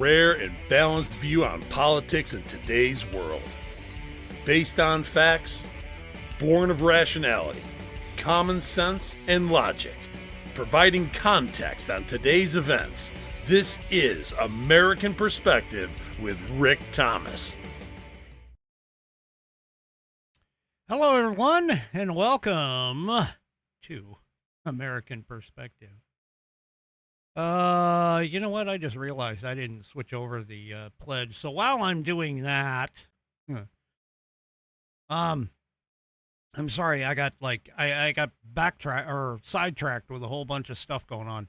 rare and balanced view on politics in today's world. Based on facts, born of rationality, common sense, and logic, providing context on today's events. This is American Perspective with Rick Thomas. Hello, everyone, and welcome to American Perspective. You know what? I just realized I didn't switch over the pledge. So while I'm doing that, I'm sorry. I got I got sidetracked with a whole bunch of stuff going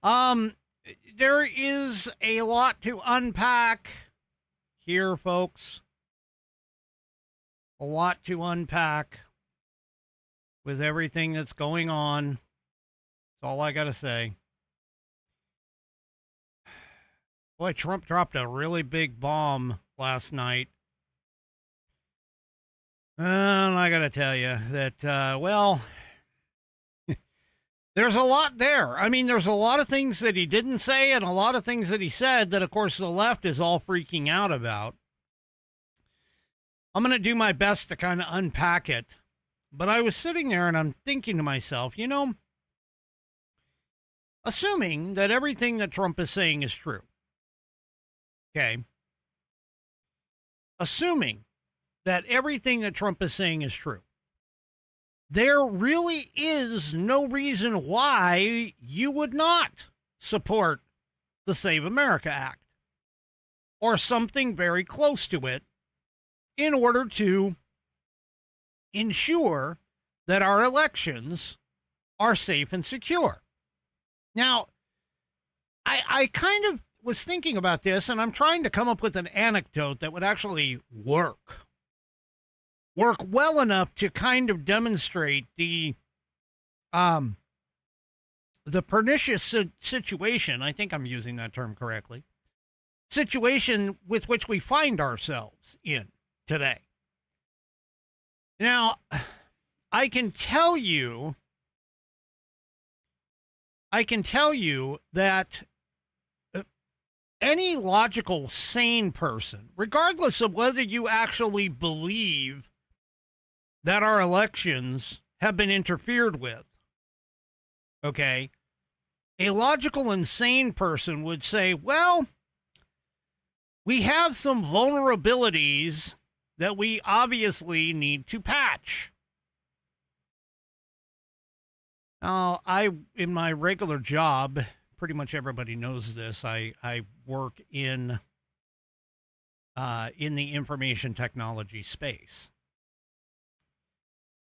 on. There is a lot to unpack here, folks. A lot to unpack with everything that's going on. That's all I got to say. Boy, Trump dropped a really big bomb last night. And I got to tell you that, there's a lot there. I mean, there's a lot of things that he didn't say and a lot of things that he said that, of course, the left is all freaking out about. I'm going to do my best to kind of unpack it. But I was sitting there and I'm thinking to myself, you know, assuming that everything that Trump is saying is true. Okay. Assuming that everything that Trump is saying is true. There really is no reason why you would not support the Save America Act or something very close to it in order to ensure that our elections are safe and secure. Now, I kind of was thinking about this, and I'm trying to come up with an anecdote that would actually work well enough to kind of demonstrate the pernicious situation, I think I'm using that term correctly, situation with which we find ourselves in today. Now, I can tell you that any logical, sane person, regardless of whether you actually believe that our elections have been interfered with, okay, a logical and sane person would say, well, we have some vulnerabilities that we obviously need to patch. Now, in my regular job, pretty much everybody knows this, I work in the information technology space.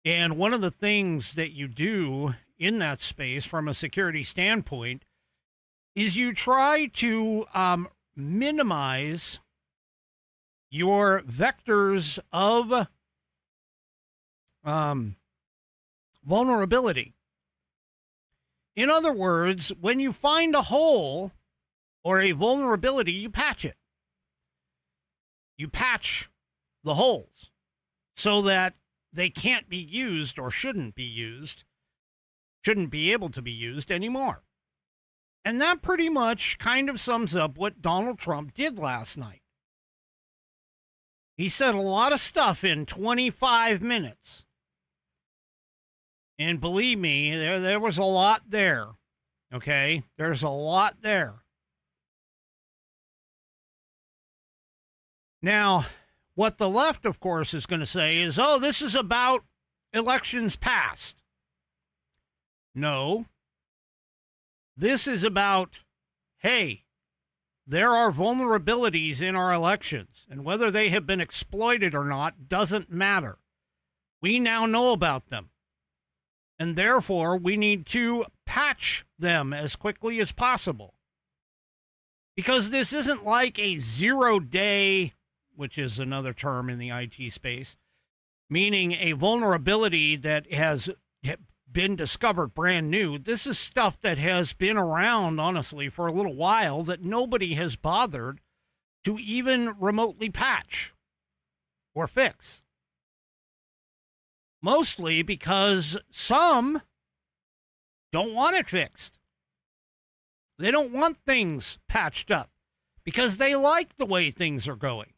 And one of the things that you do in that space from a security standpoint is you try to minimize your vectors of vulnerability. In other words, when you find a hole or a vulnerability, you patch it. You patch the holes so that they can't be used or shouldn't be able to be used anymore. And that pretty much kind of sums up what Donald Trump did last night. He said a lot of stuff in 25 minutes. And believe me, there was a lot there. Okay? There's a lot there. Now, what the left, of course, is going to say is, oh, this is about elections past. No. This is about, hey, there are vulnerabilities in our elections, and whether they have been exploited or not doesn't matter. We now know about them, and therefore we need to patch them as quickly as possible. Because this isn't like a 0-day, which is another term in the IT space, meaning a vulnerability that has been discovered brand new. This is stuff that has been around, honestly, for a little while that nobody has bothered to even remotely patch or fix. Mostly because some don't want it fixed. They don't want things patched up because they like the way things are going.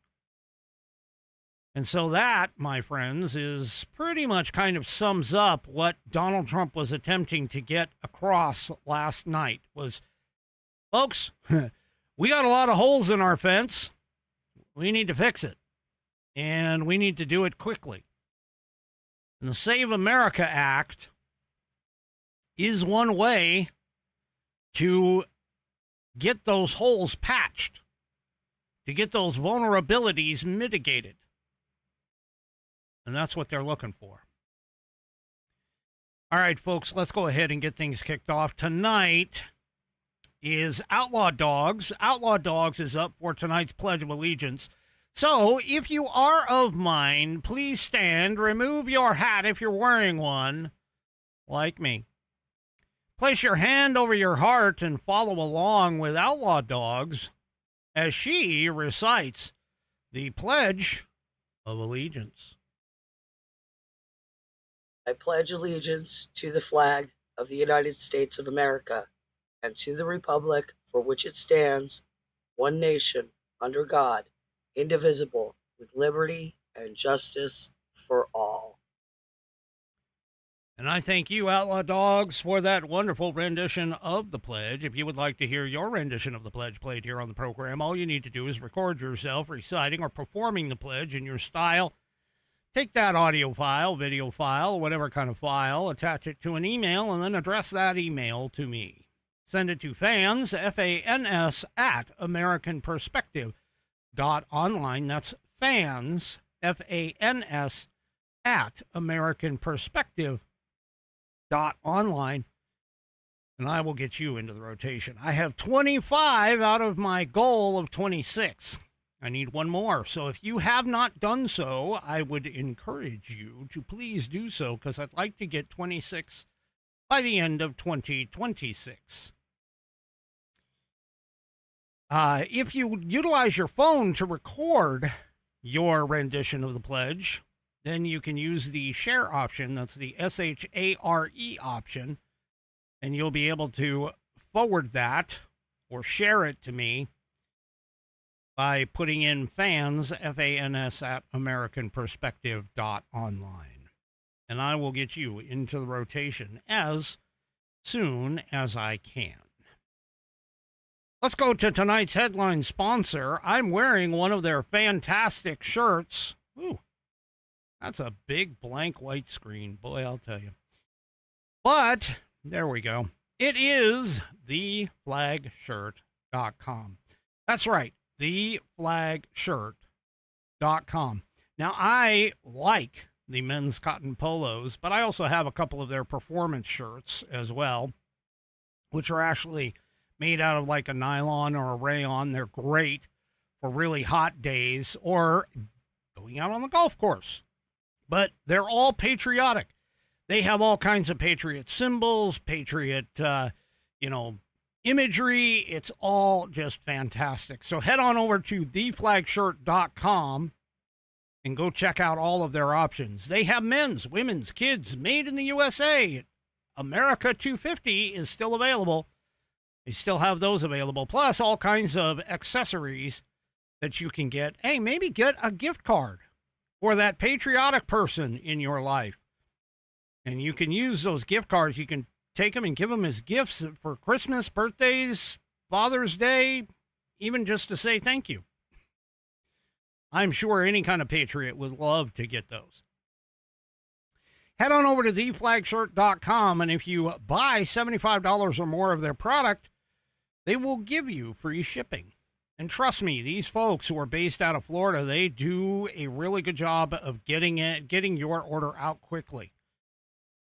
And so that, my friends, is pretty much kind of sums up what Donald Trump was attempting to get across last night was, folks, we got a lot of holes in our fence. We need to fix it. And we need to do it quickly. And the Save America Act is one way to get those holes patched, to get those vulnerabilities mitigated. And that's what they're looking for. All right, folks, let's go ahead and get things kicked off. Tonight is Outlaw Dogs. Outlaw Dogs is up for tonight's Pledge of Allegiance. So if you are of mind, please stand, remove your hat if you're wearing one, like me. Place your hand over your heart and follow along with Outlaw Dogs as she recites the Pledge of Allegiance. I pledge allegiance to the flag of the United States of America and to the republic for which it stands, one nation, under God, indivisible, with liberty and justice for all. And I thank you, Outlaw Dogs, for that wonderful rendition of the pledge. If you would like to hear your rendition of the pledge played here on the program, all you need to do is record yourself reciting or performing the pledge in your style. Take that audio file, video file, whatever kind of file, attach it to an email, and then address that email to me. Send it to fans, F-A-N-S, at AmericanPerspective.online. That's fans, F-A-N-S, at AmericanPerspective.online. And I will get you into the rotation. I have 25 out of my goal of 26. I need one more. So if you have not done so, I would encourage you to please do so, because I'd like to get 26 by the end of 2026. If you utilize your phone to record your rendition of the pledge, then you can use the share option. That's the S-H-A-R-E option. And you'll be able to forward that or share it to me by putting in fans, F-A-N-S, at AmericanPerspective.online. And I will get you into the rotation as soon as I can. Let's go to tonight's headline sponsor. I'm wearing one of their fantastic shirts. Ooh, that's a big blank white screen. Boy, I'll tell you. But there we go. It is theflagshirt.com. That's right. theflagshirt.com. Now, I like the men's cotton polos, but I also have a couple of their performance shirts as well, which are actually made out of like a nylon or a rayon. They're great for really hot days or going out on the golf course. But they're all patriotic. They have all kinds of patriot symbols, patriot, imagery. It's all just fantastic. So head on over to theflagshirt.com and go check out all of their options. They have men's, women's, kids, made in the USA. America 250 is still available. They still have those available, plus all kinds of accessories that you can get. Hey, maybe get a gift card for that patriotic person in your life. And you can use those gift cards. You can take them and give them as gifts for Christmas, birthdays, Father's Day, even just to say thank you. I'm sure any kind of patriot would love to get those. Head on over to theflagshirt.com, and if you buy $75 or more of their product, they will give you free shipping. And trust me, these folks who are based out of Florida, they do a really good job of getting your order out quickly.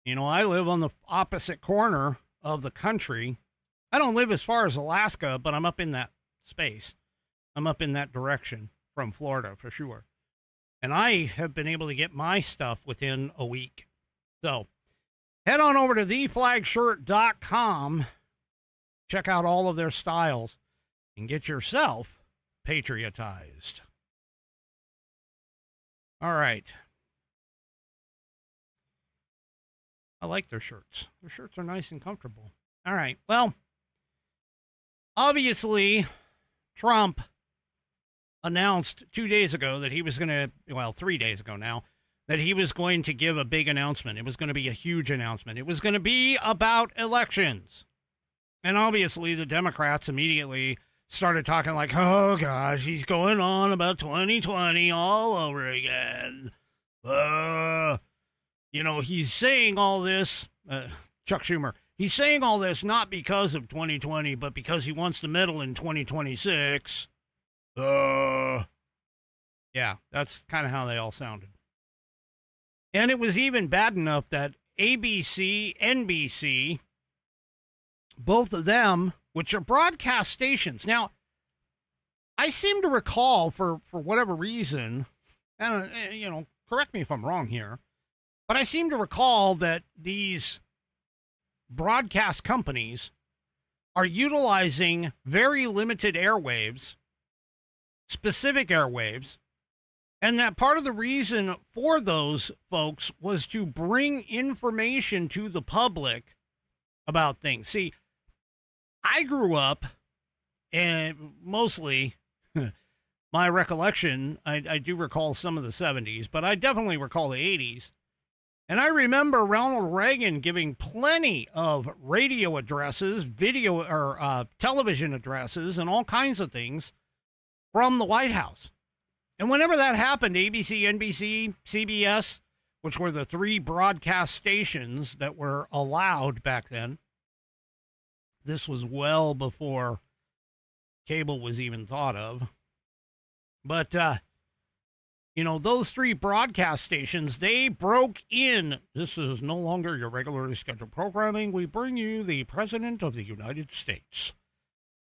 You know, I live on the opposite corner of the country. I don't live as far as Alaska, but I'm up in that space. I'm up in that direction from Florida for sure. And I have been able to get my stuff within a week. So head on over to theflagshirt.com, check out all of their styles, and get yourself patriotized. All right. I like their shirts. Their shirts are nice and comfortable. All right. Well, obviously, Trump announced 2 days ago that he was going to, well, 3 days ago now, that he was going to give a big announcement. It was going to be a huge announcement. It was going to be about elections. And obviously the Democrats immediately started talking like, oh gosh, he's going on about 2020 all over again. He's saying all this, Chuck Schumer, he's saying all this not because of 2020, but because he wants to meddle in 2026. Yeah, that's kind of how they all sounded. And it was even bad enough that ABC, NBC, both of them, which are broadcast stations. Now, I seem to recall, for whatever reason, and, correct me if I'm wrong here, but I seem to recall that these broadcast companies are utilizing very limited airwaves, specific airwaves, and that part of the reason for those folks was to bring information to the public about things. See, I grew up, and mostly my recollection, I do recall some of the 70s, but I definitely recall the 80s. And I remember Ronald Reagan giving plenty of radio addresses, video or television addresses, and all kinds of things from the White House. And whenever that happened, ABC, NBC, CBS, which were the three broadcast stations that were allowed back then, this was well before cable was even thought of. But, those three broadcast stations, they broke in. This is no longer your regularly scheduled programming. We bring you the President of the United States.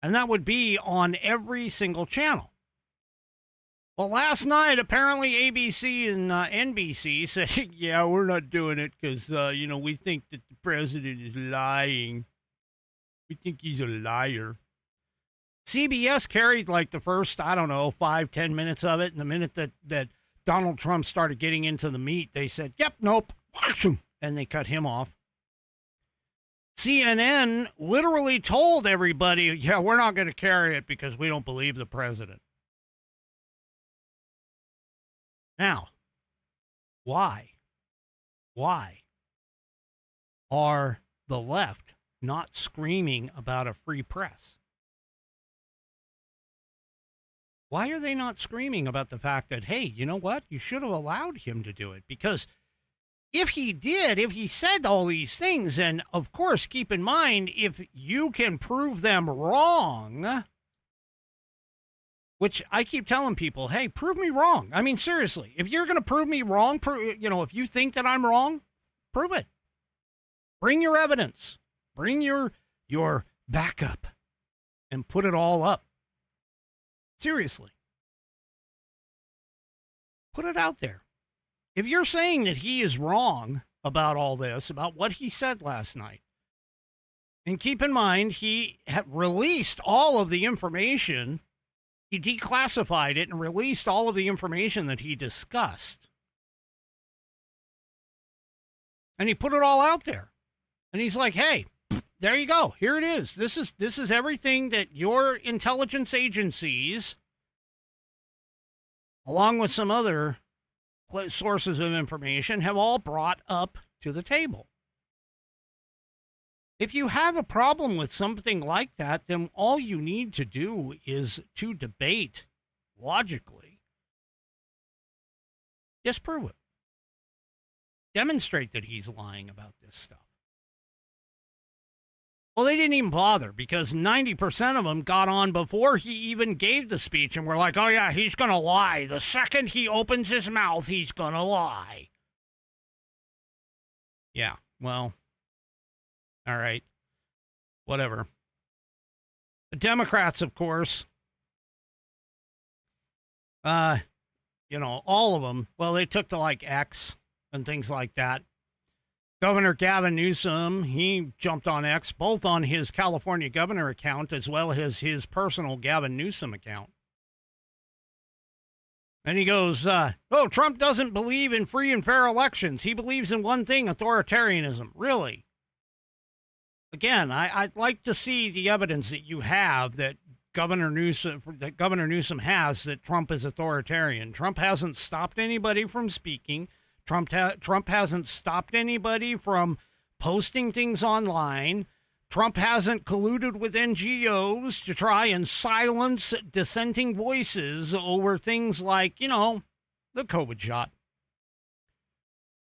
And that would be on every single channel. Well, last night, apparently ABC and NBC said, yeah, we're not doing it because, we think that the president is lying. We think he's a liar. CBS carried like the first, 5-10 minutes of it. And the minute that Donald Trump started getting into the meat, they said, yep, nope. And they cut him off. CNN literally told everybody, yeah, we're not going to carry it because we don't believe the president. Now, why are the left not screaming about a free press? Why are they not screaming about the fact that, hey, you know what? You should have allowed him to do it. Because if he said all these things, and of course, keep in mind, if you can prove them wrong, which I keep telling people, hey, prove me wrong. I mean, seriously, if you're going to prove me wrong, if you think that I'm wrong, prove it. Bring your evidence. Bring your backup and put it all up. Seriously. Put it out there. If you're saying that he is wrong about all this, about what he said last night, and keep in mind, he had released all of the information. He declassified it and released all of the information that he discussed. And he put it all out there. And he's like, hey, there you go. Here it is. This is everything that your intelligence agencies, along with some other sources of information, have all brought up to the table. If you have a problem with something like that, then all you need to do is to debate logically. Disprove it. Demonstrate that he's lying about this stuff. Well, they didn't even bother because 90% of them got on before he even gave the speech and were like, oh, yeah, he's going to lie. The second he opens his mouth, he's going to lie. Yeah, well, all right, whatever. The Democrats, of course, all of them, well, they took to like X and things like that. Governor Gavin Newsom, he jumped on X, both on his California governor account as well as his personal Gavin Newsom account. And he goes, Trump doesn't believe in free and fair elections. He believes in one thing, authoritarianism. Really? Again, I'd like to see the evidence that you have that Governor Newsom has, that Trump is authoritarian. Trump hasn't stopped anybody from speaking. Trump hasn't stopped anybody from posting things online. Trump hasn't colluded with NGOs to try and silence dissenting voices over things like, the COVID shot.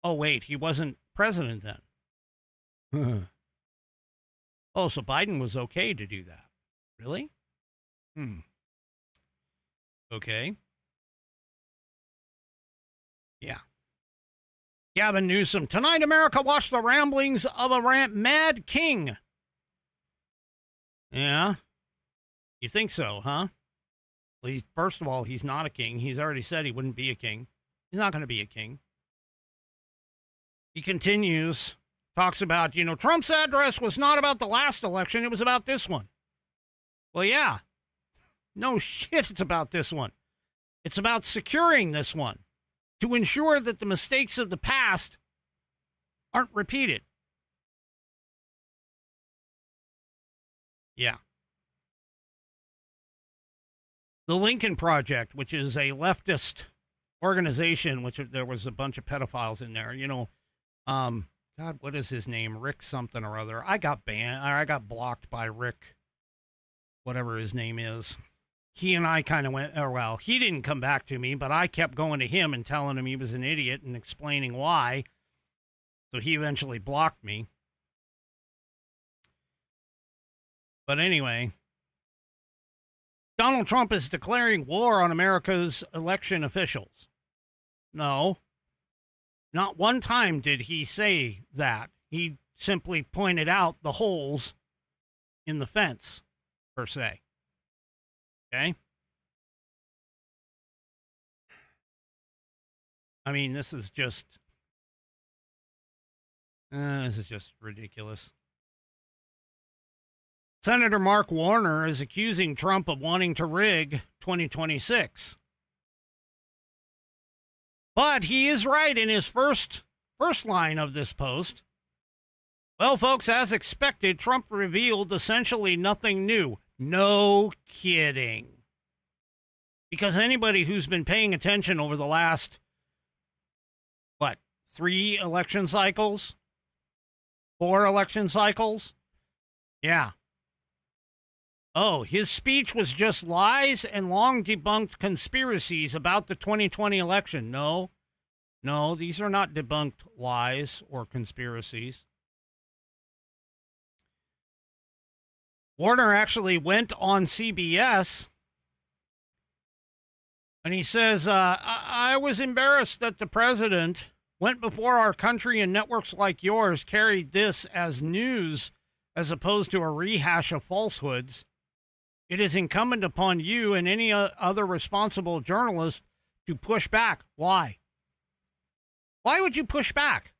Oh, wait, he wasn't president then. Oh, so Biden was okay to do that. Really? Okay. Yeah. Gavin Newsom. Tonight, America watched the ramblings of a mad king. Yeah? You think so, huh? Well, first of all, he's not a king. He's already said he wouldn't be a king. He's not going to be a king. He continues, talks about, Trump's address was not about the last election. It was about this one. Well, yeah. No shit, it's about this one. It's about securing this one to ensure that the mistakes of the past aren't repeated. Yeah. The Lincoln Project, which is a leftist organization, which there was a bunch of pedophiles in there, God, what is his name? Rick something or other. I got blocked by Rick, whatever his name is. He and I kind of went, he didn't come back to me, but I kept going to him and telling him he was an idiot and explaining why. So he eventually blocked me. But anyway, Donald Trump is declaring war on America's election officials. No, not one time did he say that. He simply pointed out the holes in the fence, per se. Okay? I mean, this is just ridiculous. Senator Mark Warner is accusing Trump of wanting to rig 2026. But he is right in his first line of this post. Well, folks, as expected, Trump revealed essentially nothing new. No kidding. Because anybody who's been paying attention over the last, 3 election cycles? 4 election cycles? Yeah. Oh, his speech was just lies and long debunked conspiracies about the 2020 election. No, these are not debunked lies or conspiracies. Warner actually went on CBS and he says, I was embarrassed that the president went before our country and networks like yours carried this as news as opposed to a rehash of falsehoods. It is incumbent upon you and any other responsible journalist to push back. Why? Why would you push back?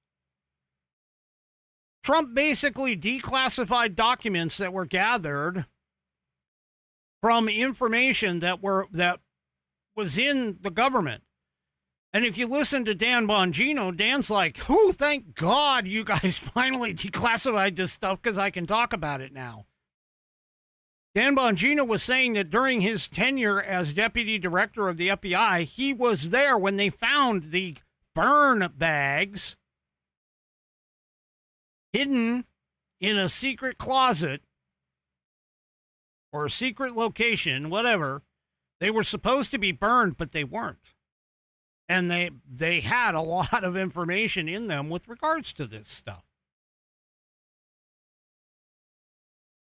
Trump basically declassified documents that were gathered from information that was in the government. And if you listen to Dan Bongino, Dan's like, oh, thank God you guys finally declassified this stuff because I can talk about it now. Dan Bongino was saying that during his tenure as deputy director of the FBI, he was there when they found the burn bags hidden in a secret closet or a secret location, whatever. They were supposed to be burned, but they weren't. And they had a lot of information in them with regards to this stuff.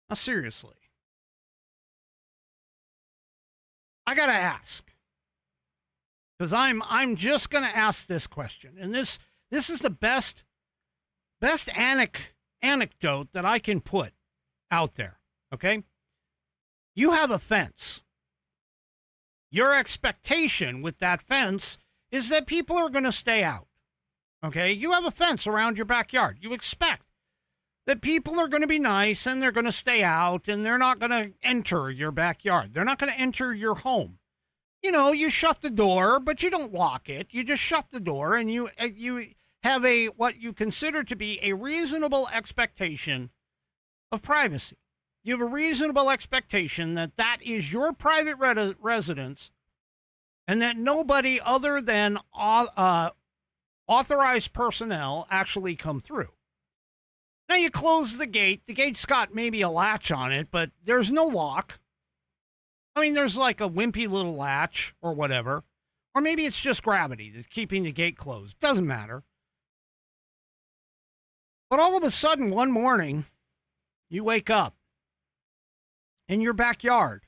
Now, seriously. I got to ask. Because I'm just going to ask this question. And this is the best anecdote that I can put out there. Okay? You have a fence. Your expectation with that fence is that people are going to stay out. Okay? You have a fence around your backyard. You expect that people are going to be nice and they're going to stay out and they're not going to enter your backyard. They're not going to enter your home. You know, you shut the door, but you don't lock it. You just shut the door and you have what you consider to be a reasonable expectation of privacy. You have a reasonable expectation that that is your private residence and that nobody other than authorized personnel actually come through. Now you close the gate. The gate's got maybe a latch on it, but there's no lock. I mean, there's like a wimpy little latch or whatever. Or maybe it's just gravity that's keeping the gate closed. Doesn't matter. But all of a sudden, one morning, you wake up and your backyard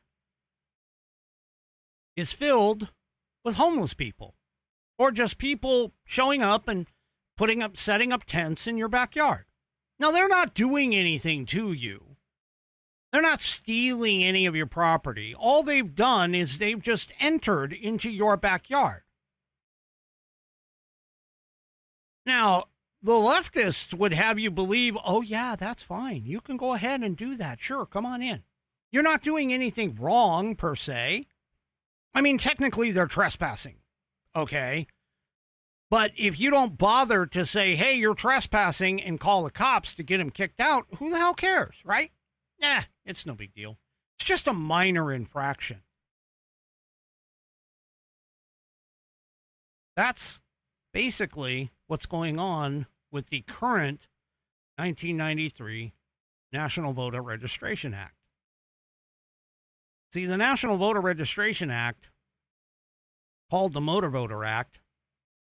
is filled with homeless people or just people showing up and setting up tents in your backyard. Now, they're not doing anything to you. They're not stealing any of your property. All they've done is they've just entered into your backyard. Now, the leftists would have you believe, oh, yeah, that's fine. You can go ahead and do that. Sure, come on in. You're not doing anything wrong, per se. I mean, technically, they're trespassing, okay? But if you don't bother to say, hey, you're trespassing and call the cops to get him kicked out, who the hell cares, right? It's no big deal. It's just a minor infraction. That's basically what's going on with the current 1993 National Voter Registration Act. See, the National Voter Registration Act, called the Motor Voter Act,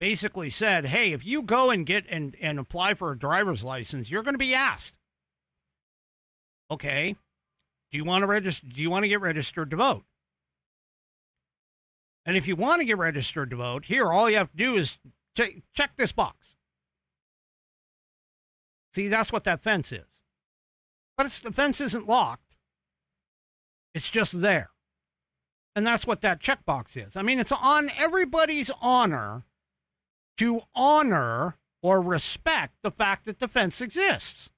basically said, hey, if you go and get and apply for a driver's license, you're going to be asked, okay, do you want to register? Do you want to get registered to vote? And if you want to get registered to vote, here, all you have to do is check this box. See, that's what that fence is. But the fence isn't locked. It's just there. And that's what that checkbox is. I mean, it's on everybody's honor to honor or respect the fact that the fence exists.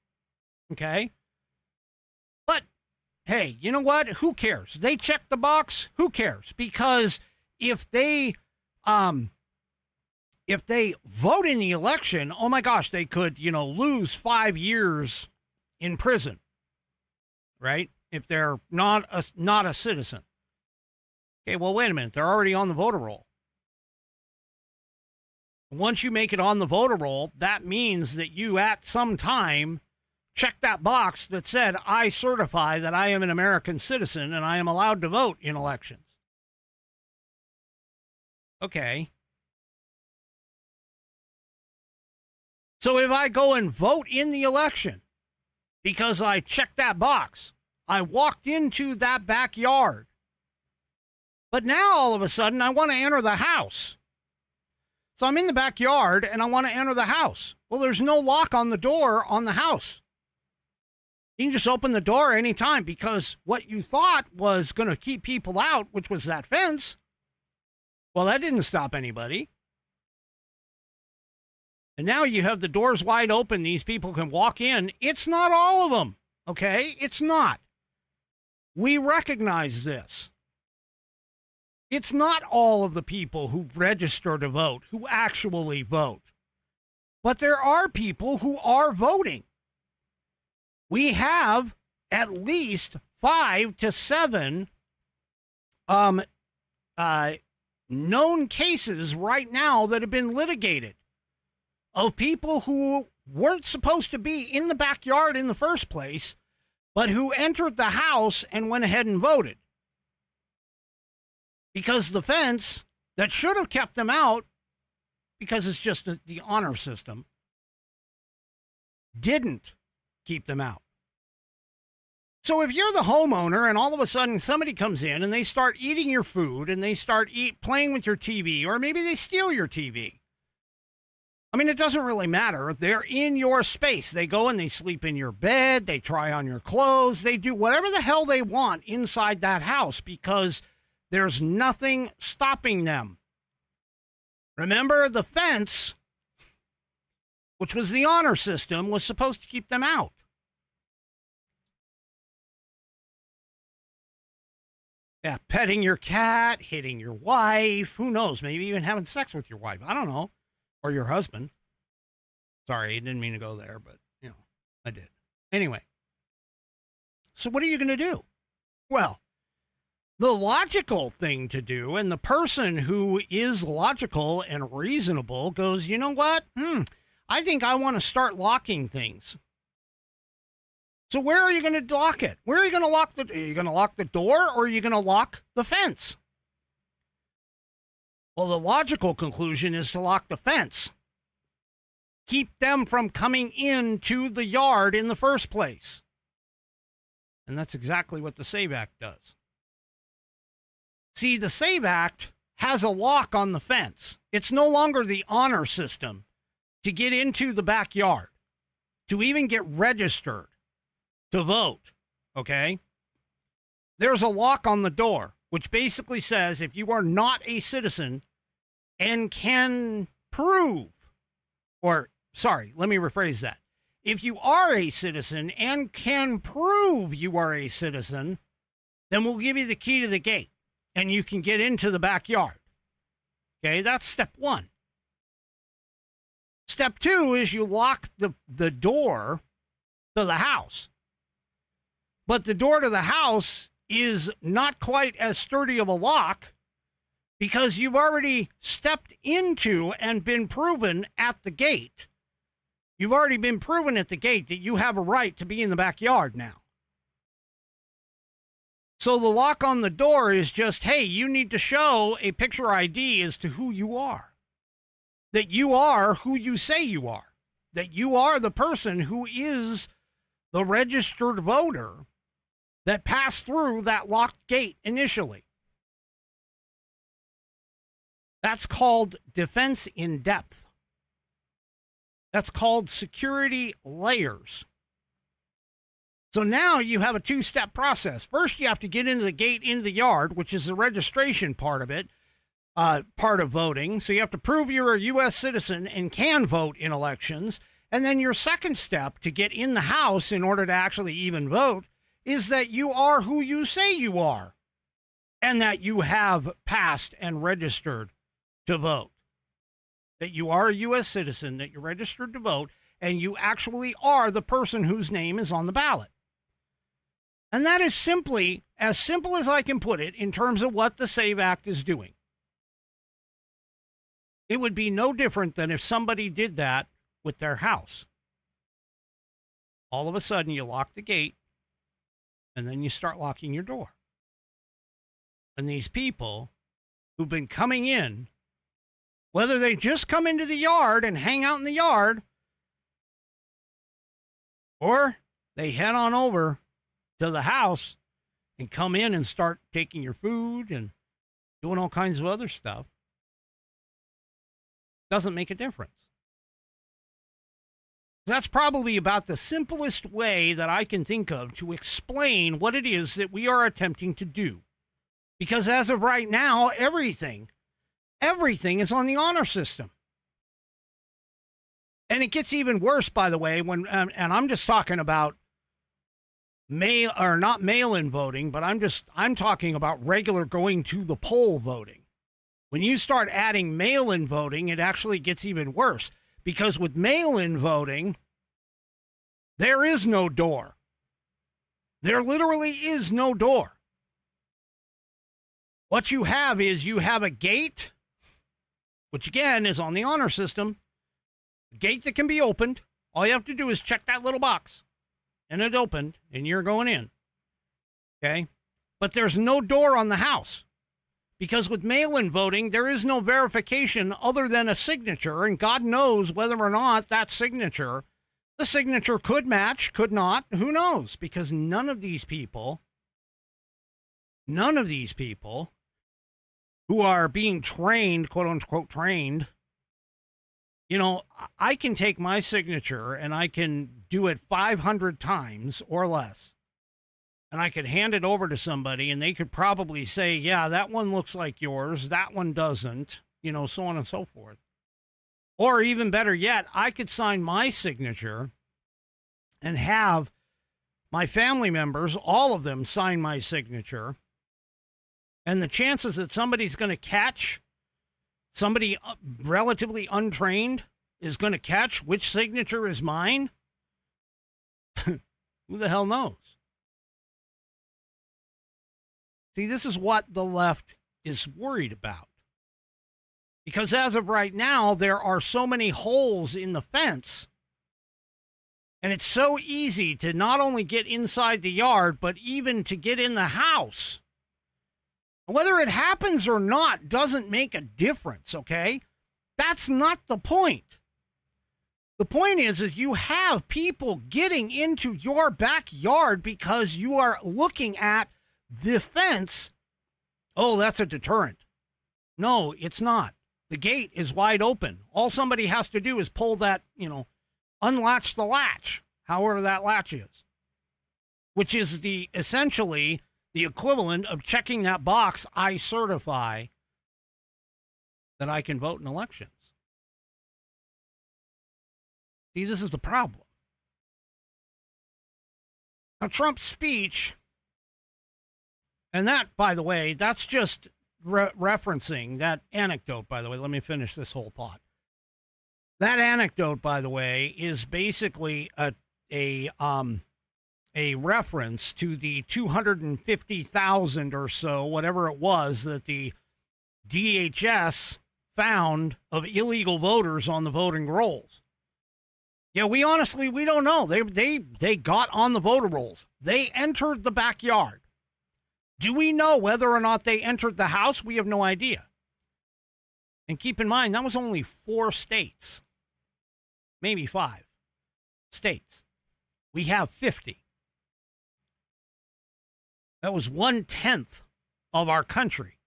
Okay? But, hey, you know what? Who cares? They check the box. Who cares? Because if they vote in the election, oh my gosh, they could, lose 5 years in prison, right? If they're not a citizen. Okay, well, wait a minute. They're already on the voter roll. Once you make it on the voter roll, that means that you at some time checked that box that said, I certify that I am an American citizen and I am allowed to vote in elections. Okay. So if I go and vote in the election because I checked that box, I walked into that backyard, but now all of a sudden I want to enter the house. So I'm in the backyard and I want to enter the house. Well, there's no lock on the door on the house. You can just open the door anytime because what you thought was going to keep people out, which was that fence, well, that didn't stop anybody. And now you have the doors wide open. These people can walk in. It's not all of them, okay? It's not. We recognize this. It's not all of the people who register to vote who actually vote. But there are people who are voting. We have at least 5 to 7 known cases right now that have been litigated of people who weren't supposed to be in the backyard in the first place, but who entered the house and went ahead and voted. Because the fence that should have kept them out, because it's just the honor system, didn't keep them out. So if you're the homeowner and all of a sudden somebody comes in and they start eating your food and they start playing with your TV, or maybe they steal your TV. I mean, it doesn't really matter. They're in your space. They go and they sleep in your bed. They try on your clothes. They do whatever the hell they want inside that house because there's nothing stopping them. Remember, the fence, which was the honor system, was supposed to keep them out. Yeah, petting your cat, hitting your wife, who knows, maybe even having sex with your wife. I don't know. Or your husband. Sorry, I didn't mean to go there, but, I did. Anyway. So what are you going to do? Well, the logical thing to do, and the person who is logical and reasonable goes, you know what? I think I want to start locking things. So where are you going to lock it? Where are you going to lock are you going to lock the door, or are you going to lock the fence? Well, the logical conclusion is to lock the fence. Keep them from coming into the yard in the first place. And that's exactly what the SAVE Act does. See, the SAVE Act has a lock on the fence. It's no longer the honor system to get into the backyard, to even get registered to vote, okay? There's a lock on the door, which basically says if you are not a citizen and can prove, or, sorry, let me rephrase that. If you are a citizen and can prove you are a citizen, then we'll give you the key to the gate and you can get into the backyard. Okay, that's step one. Step two is you lock the door to the house. But the door to the house is not quite as sturdy of a lock because you've already stepped into and been proven at the gate. You've already been proven at the gate that you have a right to be in the backyard now. So the lock on the door is just, hey, you need to show a picture ID as to who you are. That you are who you say you are. That you are the person who is the registered voter that passed through that locked gate initially. That's called defense in depth. That's called security layers. So now you have a two-step process. First, you have to get into the gate, into the yard, which is the registration part of it, part of voting. So you have to prove you're a U.S. citizen and can vote in elections. And then your second step to get in the house in order to actually even vote is that you are who you say you are and that you have passed and registered to vote. That you are a U.S. citizen, that you're registered to vote, and you actually are the person whose name is on the ballot. And that is simply, as simple as I can put it, in terms of what the SAVE Act is doing. It would be no different than if somebody did that with their house. All of a sudden, you lock the gate, and then you start locking your door. And these people who've been coming in, whether they just come into the yard and hang out in the yard, or they head on over to the house and come in and start taking your food and doing all kinds of other stuff, doesn't make a difference. That's probably about the simplest way that I can think of to explain what it is that we are attempting to do. Because as of right now, everything is on the honor system. And it gets even worse, by the way, when, and I'm just talking about not mail-in voting, but I'm talking about regular going to the poll voting. When you start adding mail-in voting, it actually gets even worse. Because with mail-in voting, there is no door. There literally is no door. What you have is you have a gate, which again is on the honor system, a gate that can be opened. All you have to do is check that little box, and it opened, and you're going in. Okay? But there's no door on the house. Because with mail-in voting, there is no verification other than a signature, and God knows whether or not that signature, the signature could match, could not, who knows? Because none of these people who are being trained, quote-unquote trained, you know, I can take my signature and I can do it 500 times or less. And I could hand it over to somebody and they could probably say, yeah, that one looks like yours. That one doesn't, you know, so on and so forth. Or even better yet, I could sign my signature and have my family members, all of them, sign my signature. And the chances that somebody's going to catch, somebody relatively untrained is going to catch which signature is mine, who the hell knows? See, this is what the left is worried about. Because as of right now, there are so many holes in the fence. And it's so easy to not only get inside the yard, but even to get in the house. Whether it happens or not doesn't make a difference, okay? That's not the point. The point is you have people getting into your backyard because you are looking at the fence. Oh, that's a deterrent. No, it's not. The gate is wide open. All somebody has to do is pull that, unlatch the latch, however that latch is, which is essentially the equivalent of checking that box, I certify that I can vote in elections. See, this is the problem. Now, Trump's speech, and that, by the way, that's just referencing that anecdote, by the way. Let me finish this whole thought. That anecdote, by the way, is basically a reference to the 250,000 or so, whatever it was, that the DHS found of illegal voters on the voting rolls. Yeah, we don't know. They got on the voter rolls. They entered the backyard. Do we know whether or not they entered the house? We have no idea. And keep in mind, that was only 4 states, maybe 5 states. We have 50. That was 1/10 of our country.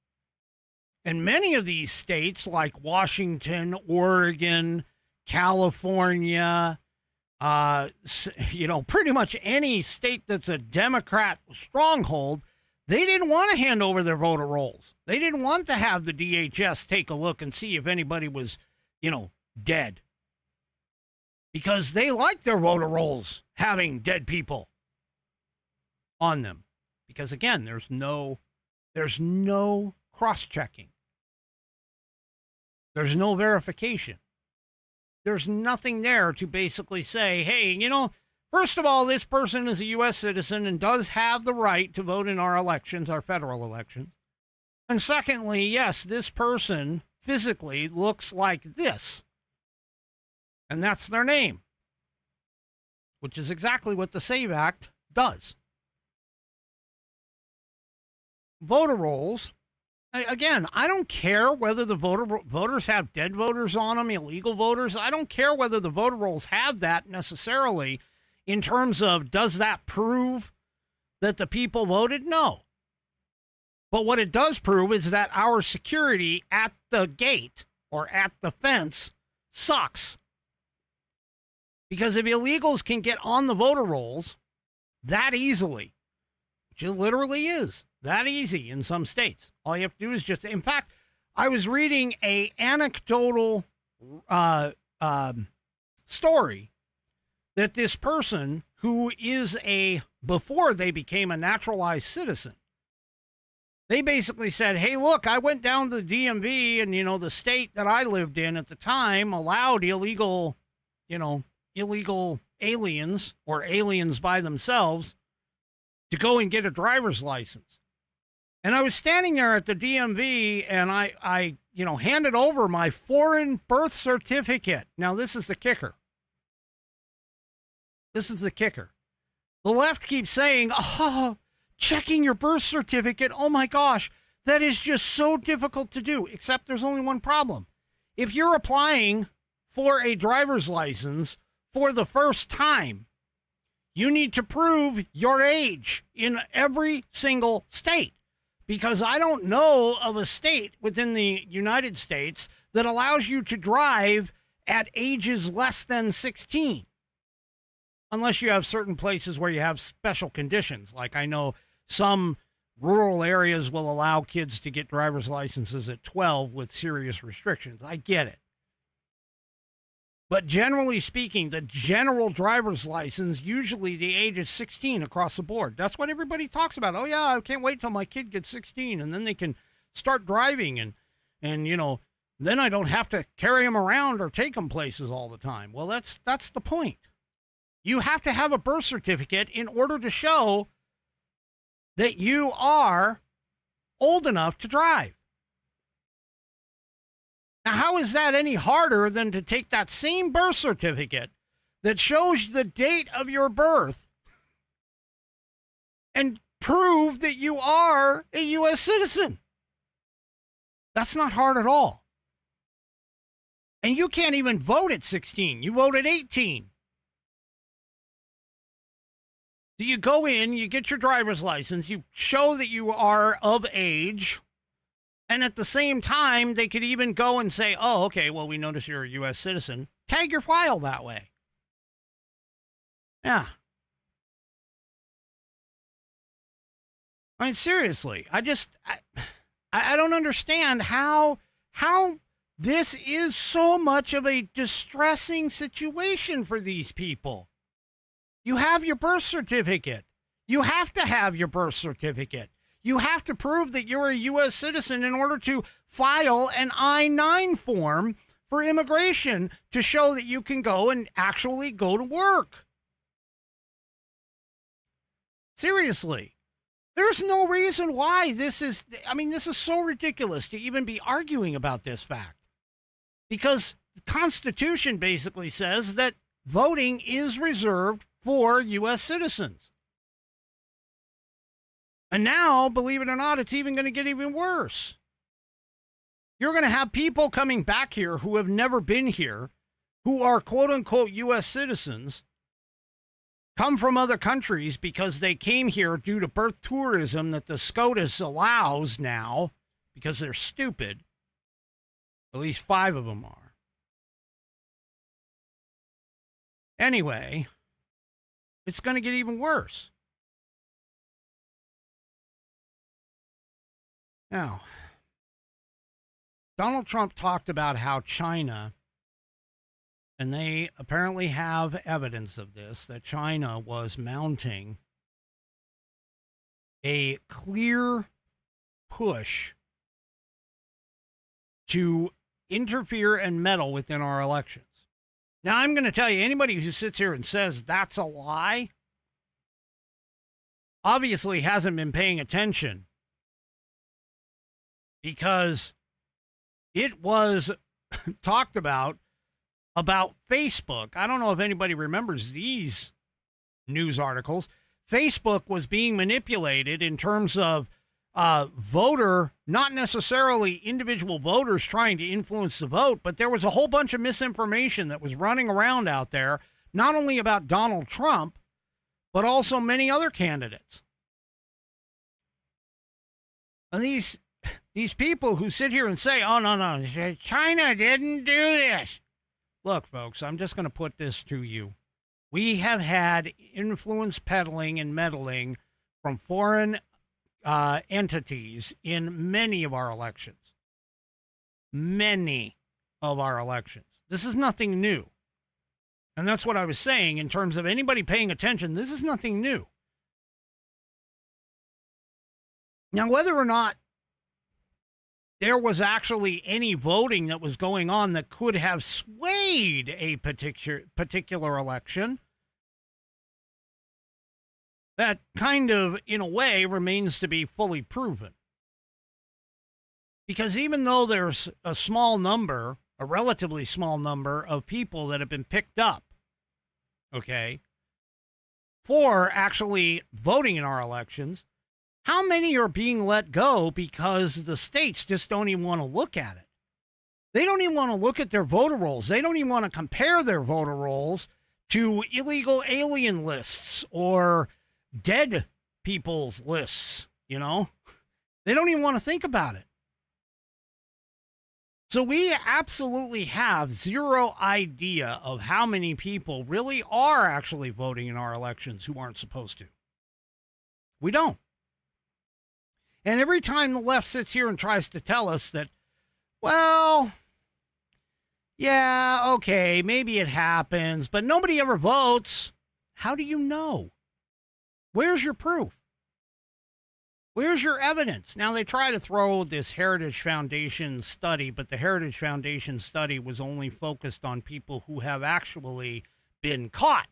And many of these states, like Washington, Oregon, California, pretty much any state that's a Democrat stronghold, they didn't want to hand over their voter rolls. They didn't want to have the DHS take a look and see if anybody was, dead. Because they like their voter rolls having dead people on them. Because, again, there's no cross-checking. There's no verification. There's nothing there to basically say, hey, first of all, this person is a U.S. citizen and does have the right to vote in our elections, our federal elections. And secondly, yes, this person physically looks like this. And that's their name, which is exactly what the SAVE Act does. Voter rolls, again, I don't care whether the voters have dead voters on them, illegal voters. I don't care whether the voter rolls have that necessarily in terms of, does that prove that the people voted? No. But what it does prove is that our security at the gate or at the fence sucks. Because if illegals can get on the voter rolls that easily, which it literally is that easy in some states, all you have to do is just, in fact, I was reading a anecdotal story that this person who is before they became a naturalized citizen, they basically said, hey, look, I went down to the DMV and, the state that I lived in at the time allowed illegal aliens or aliens by themselves to go and get a driver's license. And I was standing there at the DMV and I handed over my foreign birth certificate. Now, this is the kicker. The left keeps saying, checking your birth certificate. Oh my gosh, that is just so difficult to do, except there's only one problem. If you're applying for a driver's license for the first time, you need to prove your age in every single state. Because I don't know of a state within the United States that allows you to drive at ages less than 16. Unless you have certain places where you have special conditions. Like I know some rural areas will allow kids to get driver's licenses at 12 with serious restrictions. I get it. But generally speaking, the general driver's license, usually the age is 16 across the board. That's what everybody talks about. Oh, yeah, I can't wait till my kid gets 16, and then they can start driving, and then I don't have to carry them around or take them places all the time. Well, that's the point. You have to have a birth certificate in order to show that you are old enough to drive. Now, how is that any harder than to take that same birth certificate that shows the date of your birth and prove that you are a U.S. citizen? That's not hard at all. And you can't even vote at 16. You vote at 18. So you go in, you get your driver's license, you show that you are of age, and at the same time, they could even go and say, oh, okay, well, we notice you're a U.S. citizen. Tag your file that way. Yeah. I mean, seriously, I don't understand how this is so much of a distressing situation for these people. You have your birth certificate. You have to have your birth certificate. You have to prove that you're a U.S. citizen in order to file an I-9 form for immigration to show that you can go and actually go to work. Seriously. There's no reason why this is so ridiculous to even be arguing about this fact. Because the Constitution basically says that voting is reserved for U.S. citizens. And now, believe it or not, it's even going to get even worse. You're going to have people coming back here who have never been here, who are quote-unquote U.S. citizens, come from other countries because they came here due to birth tourism that the SCOTUS allows now because they're stupid. At least 5 of them are. Anyway, it's going to get even worse. Now, Donald Trump talked about how China, and they apparently have evidence of this, that China was mounting a clear push to interfere and meddle within our elections. Now, I'm going to tell you, anybody who sits here and says that's a lie obviously hasn't been paying attention, because it was talked about Facebook. I don't know if anybody remembers these news articles. Facebook was being manipulated in terms of voter, not necessarily individual voters trying to influence the vote, but there was a whole bunch of misinformation that was running around out there, not only about Donald Trump, but also many other candidates. And these people who sit here and say, oh, no, China didn't do this. Look, folks, I'm just going to put this to you. We have had influence peddling and meddling from foreign entities in many of our elections. Many of our elections. This is nothing new. And that's what I was saying in terms of anybody paying attention. This is nothing new. Now, whether or not there was actually any voting that was going on that could have swayed a particular election, that kind of, in a way, remains to be fully proven. Because even though there's a small number, a relatively small number of people that have been picked up, okay, for actually voting in our elections, how many are being let go because the states just don't even want to look at it? They don't even want to look at their voter rolls. They don't even want to compare their voter rolls to illegal alien lists or dead people's lists, you know? They don't even want to think about it. So we absolutely have zero idea of how many people really are actually voting in our elections who aren't supposed to. We don't. And every time the left sits here and tries to tell us that, well, yeah, okay, maybe it happens, but nobody ever votes. How do you know? Where's your proof? Where's your evidence? Now, they try to throw this Heritage Foundation study, but the Heritage Foundation study was only focused on people who have actually been caught,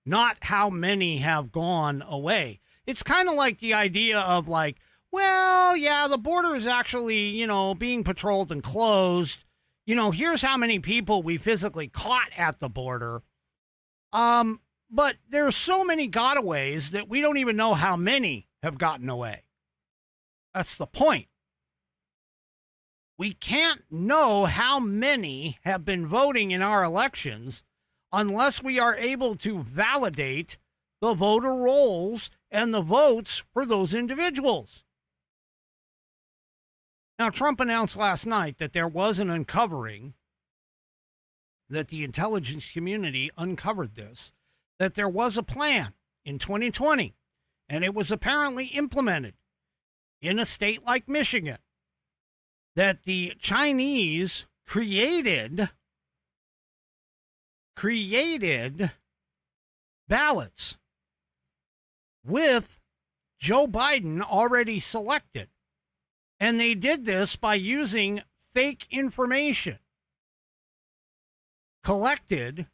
not how many have gone away. It's kind of like the idea of like, well, yeah, the border is actually, being patrolled and closed. Here's how many people we physically caught at the border. But there's so many gotaways that we don't even know how many have gotten away. That's the point. We can't know how many have been voting in our elections unless we are able to validate the voter rolls and the votes for those individuals. Now, Trump announced last night that there was an uncovering, that the intelligence community uncovered this, that there was a plan in 2020, and it was apparently implemented in a state like Michigan, that the Chinese created ballots with Joe Biden already selected. And they did this by using fake information collected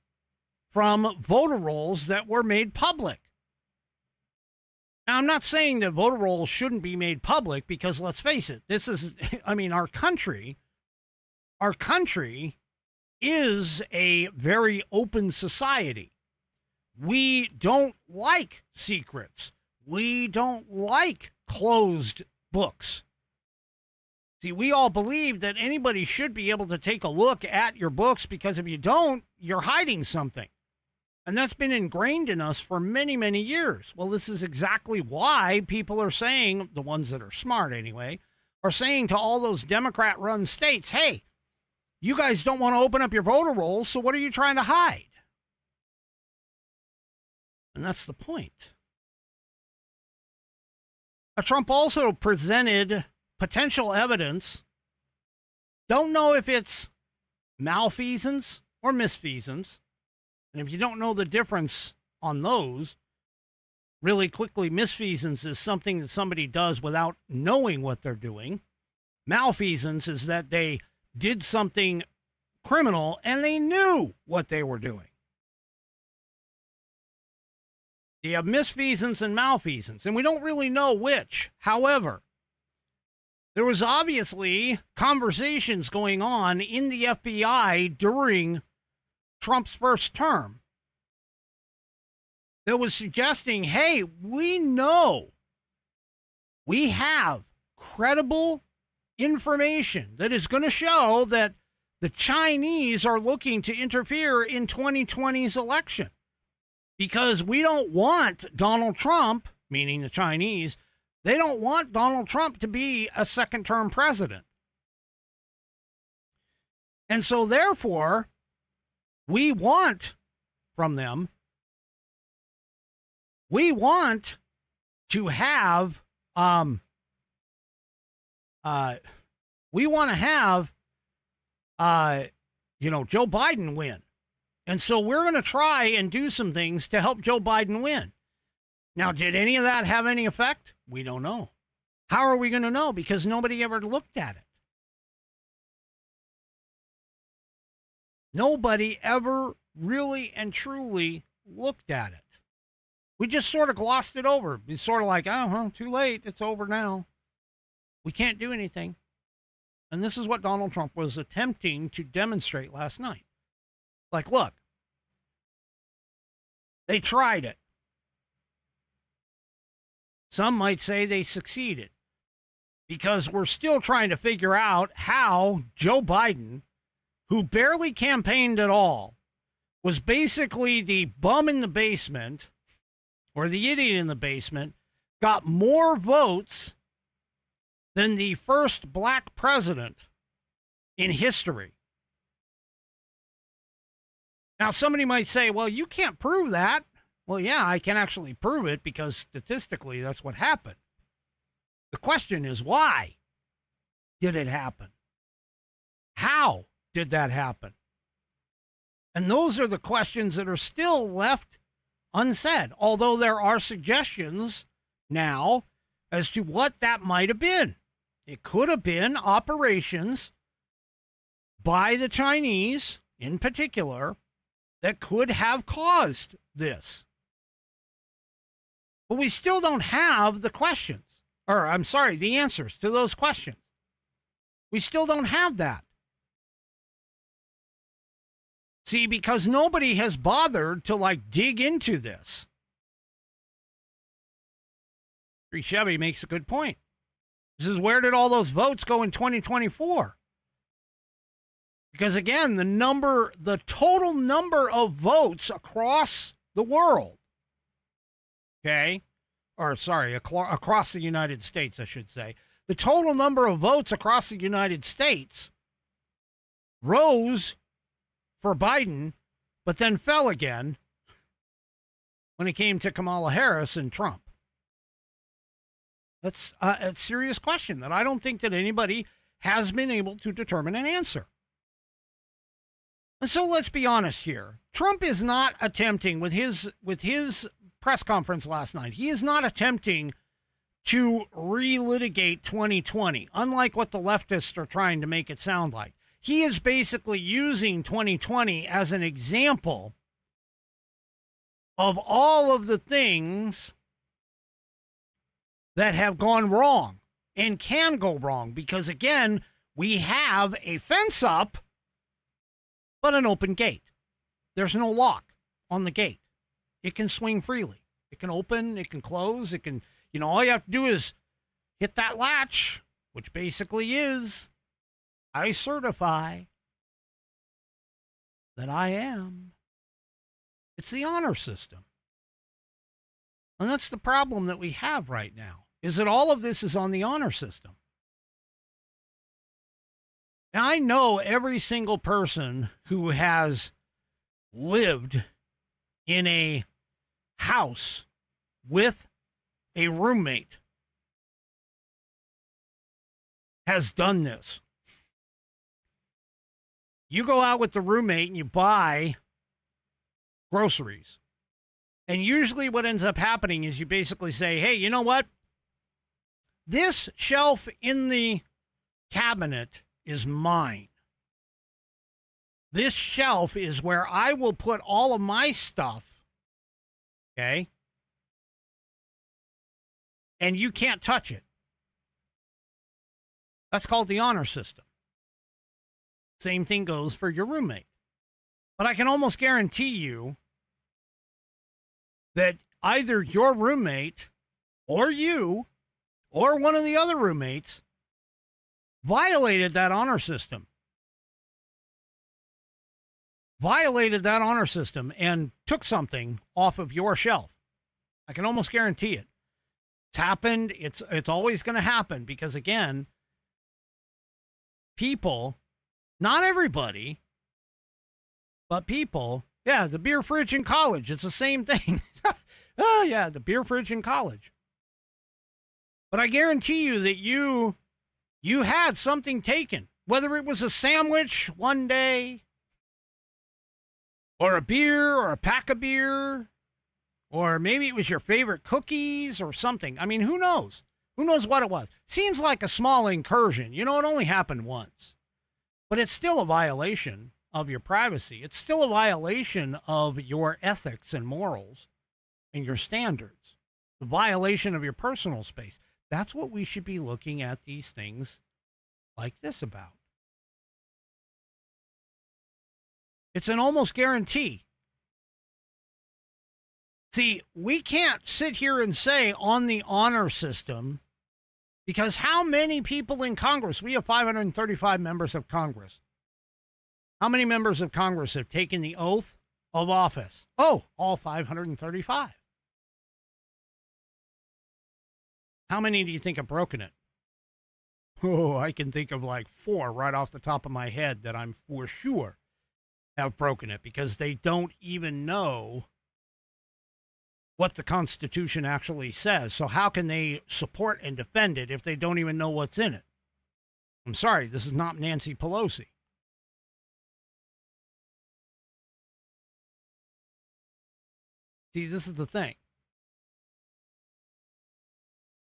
from voter rolls that were made public. Now, I'm not saying that voter rolls shouldn't be made public because, let's face it, this is, our country is a very open society. We don't like secrets. We don't like closed books. See, we all believe that anybody should be able to take a look at your books because if you don't, you're hiding something. And that's been ingrained in us for many, many years. Well, this is exactly why people are saying, the ones that are smart anyway, are saying to all those Democrat-run states, hey, you guys don't want to open up your voter rolls, so what are you trying to hide? And that's the point. Trump also presented potential evidence. Don't know if it's malfeasance or misfeasance. And if you don't know the difference on those, really quickly, misfeasance is something that somebody does without knowing what they're doing. Malfeasance is that they did something criminal and they knew what they were doing. You have misfeasance and malfeasance, and we don't really know which. However, there was obviously conversations going on in the FBI during Trump's first term that was suggesting, hey, we know we have credible information that is going to show that the Chinese are looking to interfere in 2020's election because we don't want Donald Trump, meaning the Chinese, they don't want Donald Trump to be a second-term president. And so, therefore, we want from them, we want to have, Joe Biden win. And so we're going to try and do some things to help Joe Biden win. Now, did any of that have any effect? We don't know. How are we going to know? Because nobody ever looked at it. Nobody ever really and truly looked at it. We just sort of glossed it over. It's sort of like, oh, well, too late. It's over now. We can't do anything. And this is what Donald Trump was attempting to demonstrate last night. Like, look, they tried it. Some might say they succeeded because we're still trying to figure out how Joe Biden, who barely campaigned at all, was basically the bum in the basement or the idiot in the basement, got more votes than the first black president in history. Now, somebody might say, well, you can't prove that. Well, yeah, I can actually prove it because statistically that's what happened. The question is, why did it happen? How did that happen? And those are the questions that are still left unsaid, although there are suggestions now as to what that might have been. It could have been operations by the Chinese in particular that could have caused this. But we still don't have the questions. Or, I'm sorry, the answers to those questions. We still don't have that. See, because nobody has bothered to, like, dig into this. Chevy makes a good point. This is, where did all those votes go in 2024? Because, again, the total number of votes across the world, okay, or sorry, across the United States, I should say, the total number of votes across the United States rose for Biden, but then fell again when it came to Kamala Harris and Trump. That's a serious question that I don't think that anybody has been able to determine an answer. And so let's be honest here. Trump is not attempting, with his press conference last night, he is not attempting to relitigate 2020, unlike what the leftists are trying to make it sound like. He is basically using 2020 as an example of all of the things that have gone wrong and can go wrong, because, again, we have a fence up, but an open gate. There's no lock on the gate. It can swing freely. It can open, it can close, it can, all you have to do is hit that latch, which basically is, I certify that I am. It's the honor system. And that's the problem that we have right now, is that all of this is on the honor system. Now, I know every single person who has lived in a house with a roommate has done this. You go out with the roommate and you buy groceries. And usually what ends up happening is you basically say, hey, you know what? This shelf in the cabinet is mine. This shelf is where I will put all of my stuff. Okay? And you can't touch it. That's called the honor system. Same thing goes for your roommate. But I can almost guarantee you that either your roommate or you or one of the other roommates violated that honor system. Violated that honor system and took something off of your shelf. I can almost guarantee it. It's happened. It's always going to happen because, again, people, not everybody, but people, yeah, the beer fridge in college, it's the same thing. Oh, yeah, the beer fridge in college. But I guarantee you that you had something taken, whether it was a sandwich one day, or a beer, or a pack of beer, or maybe it was your favorite cookies or something. I mean, who knows? Who knows what it was? Seems like a small incursion. It only happened once. But it's still a violation of your privacy. It's still a violation of your ethics and morals and your standards. The violation of your personal space. That's what we should be looking at these things like this about. It's an almost guarantee. See, we can't sit here and say on the honor system, because how many people in Congress? We have 535 members of Congress. How many members of Congress have taken the oath of office? Oh, all 535. How many do you think have broken it? Oh, I can think of like 4 right off the top of my head that I'm for sure have broken it, because they don't even know what the Constitution actually says. So how can they support and defend it if they don't even know what's in it? I'm sorry, this is not Nancy Pelosi. See, this is the thing.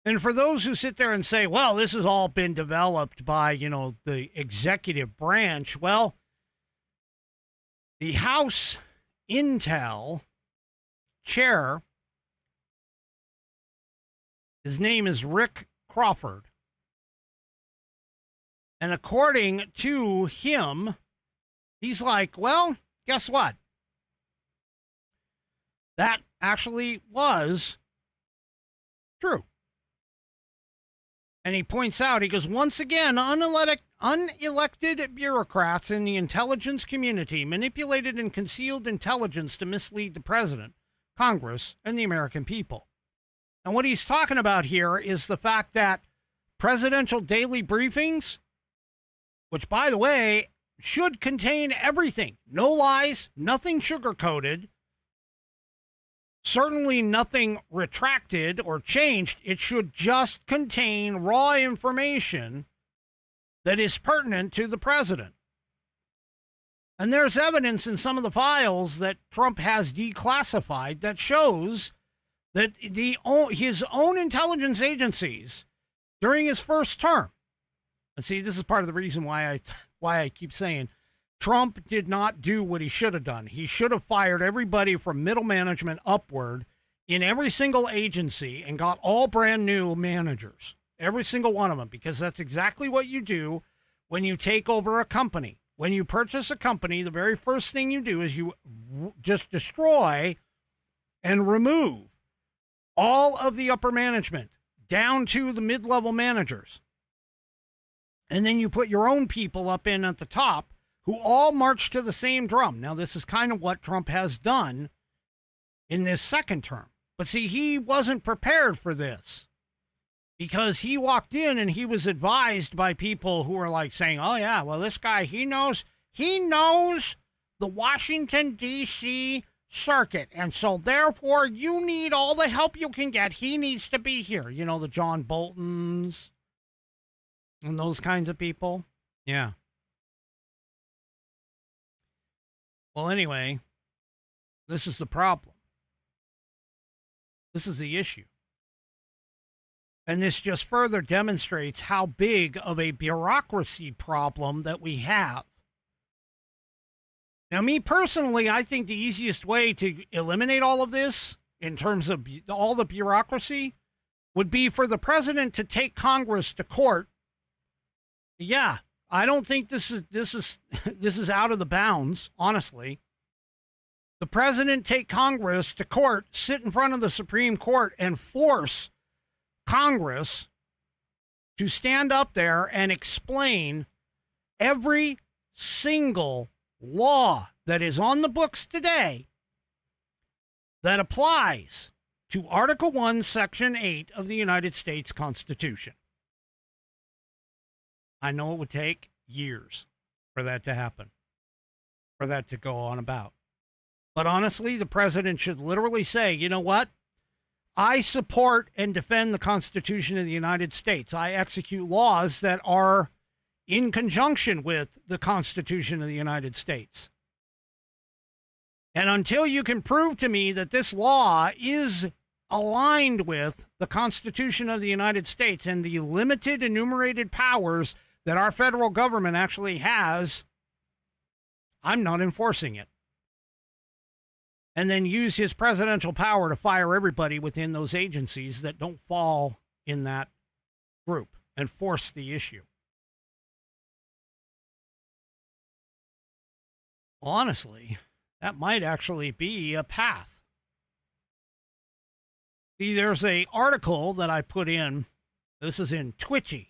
And for those who sit there and say, well, this has all been developed by, the executive branch, well, the House Intel chair, his name is Rick Crawford. And according to him, he's like, well, guess what? That actually was true. And he points out, he goes, once again, unelected bureaucrats in the intelligence community manipulated and concealed intelligence to mislead the president, Congress, and the American people. And what he's talking about here is the fact that presidential daily briefings, which, by the way, should contain everything, no lies, nothing sugar-coated, certainly nothing retracted or changed. It should just contain raw information that is pertinent to the president. And there's evidence in some of the files that Trump has declassified that shows that his own intelligence agencies during his first term, and see, this is part of the reason why I keep saying Trump did not do what he should have done. He should have fired everybody from middle management upward in every single agency and got all brand new managers, every single one of them, because that's exactly what you do when you take over a company. When you purchase a company, the very first thing you do is you just destroy and remove all of the upper management down to the mid-level managers. And then you put your own people up in at the top who all march to the same drum. Now, this is kind of what Trump has done in this second term. But see, he wasn't prepared for this because he walked in and he was advised by people who were like saying, oh, yeah, well, this guy, he knows the Washington, D.C. circuit. And so, therefore, you need all the help you can get. He needs to be here. You know, the John Boltons and those kinds of people. Yeah. Well, anyway, this is the problem. This is the issue. And this just further demonstrates how big of a bureaucracy problem that we have. Now, me personally, I think the easiest way to eliminate all of this in terms of all the bureaucracy would be for the president to take Congress to court. Yeah, I don't think this is out of the bounds, honestly. The president take Congress to court, sit in front of the Supreme Court, and force Congress to stand up there and explain every single law that is on the books today that applies to Article 1, Section 8 of the United States Constitution. I know it would take years for that to happen, for that to go on about. But honestly, the president should literally say, you know what? I support and defend the Constitution of the United States. I execute laws that are in conjunction with the Constitution of the United States. And until you can prove to me that this law is aligned with the Constitution of the United States and the limited enumerated powers that our federal government actually has, I'm not enforcing it. And then use his presidential power to fire everybody within those agencies that don't fall in that group and force the issue. Honestly, that might actually be a path. See, there's an article that I put in. This is in Twitchy.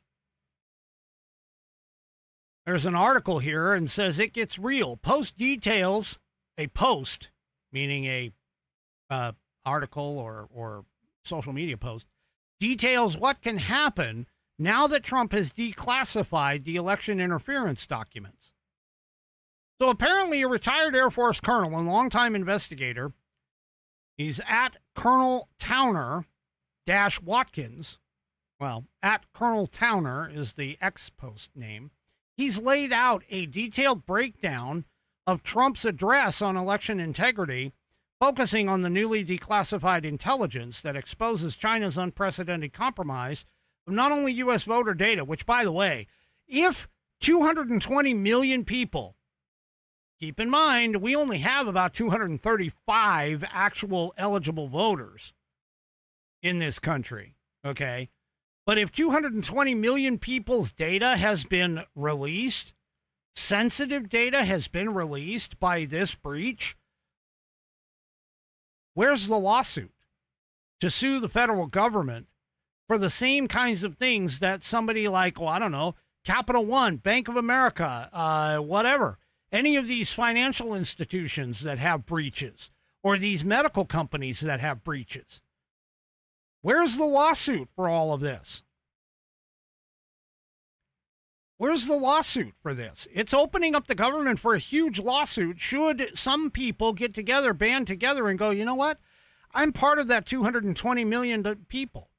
There's an article here and says it gets real. Post details, a post, meaning a article or social media post, details what can happen now that Trump has declassified the election interference documents. So apparently a retired Air Force colonel and longtime investigator, he's at Colonel Towner-Watkins. Well, at Colonel Towner is the ex-post name. He's laid out a detailed breakdown of Trump's address on election integrity, focusing on the newly declassified intelligence that exposes China's unprecedented compromise of not only U.S. voter data, which, by the way, if 220 million people, keep in mind, we only have about 235 actual eligible voters in this country, okay? But if 220 million people's data has been released, sensitive data has been released by this breach, where's the lawsuit to sue the federal government for the same kinds of things that somebody like, well, I don't know, Capital One, Bank of America, whatever, any of these financial institutions that have breaches, or these medical companies that have breaches? Where's the lawsuit for all of this? Where's the lawsuit for this? It's opening up the government for a huge lawsuit should some people get together, band together, and go, you know what? I'm part of that 220 million people.